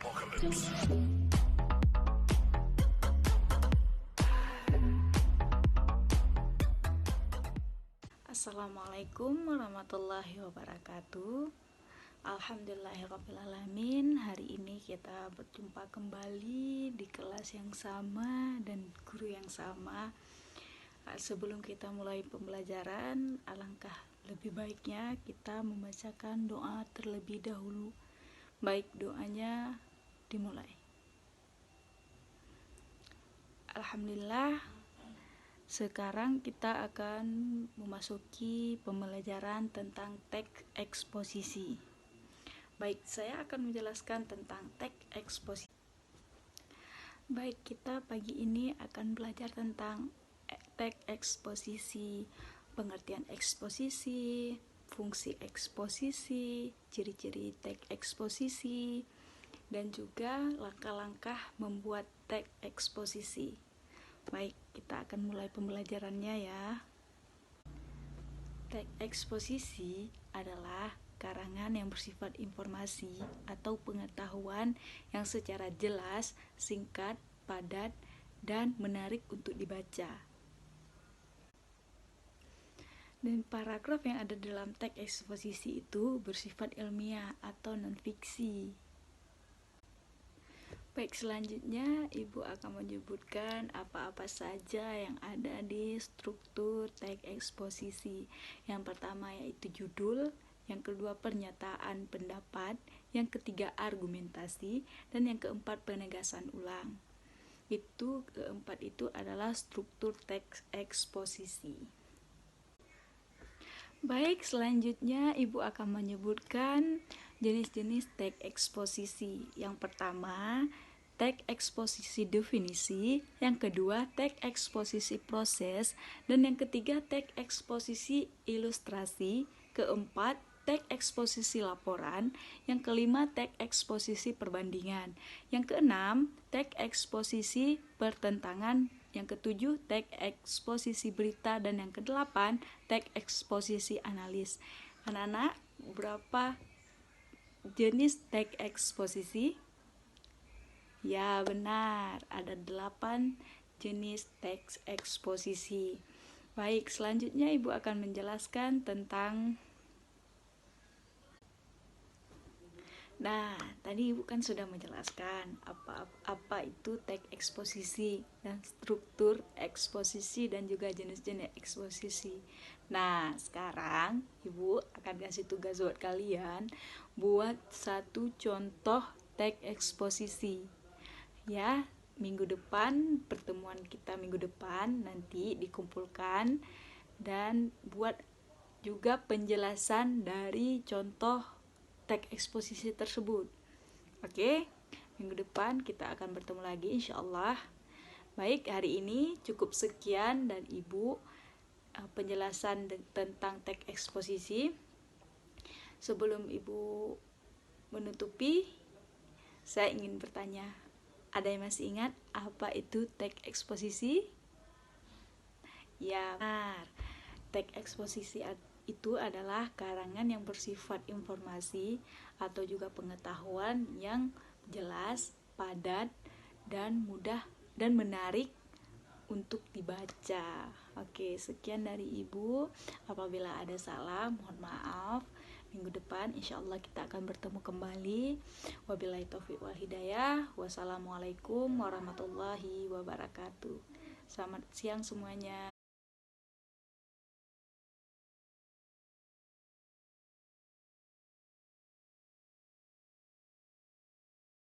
apocalypse. Assalamualaikum warahmatullahi wabarakatuh. Alhamdulillahirrabbilalamin. Hari ini kita berjumpa kembali di kelas yang sama dan guru yang sama. Sebelum kita mulai pembelajaran, alangkah lebih baiknya kita membacakan doa terlebih dahulu. Baik, doanya dimulai. Alhamdulillah. Sekarang kita akan memasuki pembelajaran tentang teks eksposisi. Baik, saya akan menjelaskan tentang teks eksposisi. Baik, kita pagi ini akan belajar tentang teks eksposisi, pengertian eksposisi, fungsi eksposisi, ciri-ciri teks eksposisi, dan juga langkah-langkah membuat teks eksposisi. Baik, kita akan mulai pembelajarannya ya. Teks eksposisi adalah karangan yang bersifat informasi atau pengetahuan yang secara jelas, singkat, padat, dan menarik untuk dibaca. Dan paragraf yang ada dalam teks eksposisi itu bersifat ilmiah atau non-fiksi. Baik, selanjutnya Ibu akan menyebutkan apa-apa saja yang ada di struktur teks eksposisi. Yang pertama yaitu judul, yang kedua pernyataan pendapat, yang ketiga argumentasi, dan yang keempat penegasan ulang. Keempat itu adalah struktur teks eksposisi. Baik, selanjutnya Ibu akan menyebutkan jenis-jenis teks eksposisi. Yang pertama, teks eksposisi definisi, yang kedua teks eksposisi proses, dan yang ketiga teks eksposisi ilustrasi, keempat teks eksposisi laporan, yang kelima teks eksposisi perbandingan, yang keenam teks eksposisi pertentangan, yang ketujuh teks eksposisi berita, dan yang kedelapan teks eksposisi analis. Anak-anak, berapa jenis teks eksposisi? Ya, benar, ada 8 jenis teks eksposisi. Baik, selanjutnya Ibu akan menjelaskan tentang tadi Ibu kan sudah menjelaskan apa itu teks eksposisi dan struktur eksposisi dan juga jenis-jenis eksposisi. Nah, sekarang Ibu akan kasih tugas buat kalian buat satu contoh teks eksposisi. Ya, pertemuan kita minggu depan nanti dikumpulkan dan buat juga penjelasan dari contoh teks eksposisi tersebut. Oke, minggu depan kita akan bertemu lagi insyaallah. Baik, hari ini cukup sekian dan Ibu penjelasan tentang teks eksposisi. Sebelum Ibu menutupi, saya ingin bertanya, ada yang masih ingat apa itu teks eksposisi? Ya, benar. Teks eksposisi itu adalah karangan yang bersifat informasi atau juga pengetahuan yang jelas, padat, dan mudah dan menarik untuk dibaca. Oke, sekian dari Ibu. Apabila ada salah, mohon maaf. Minggu depan insyaallah kita akan bertemu kembali. Wabillahi taufiq wal hidayah. Wassalamualaikum warahmatullahi wabarakatuh. Selamat siang semuanya.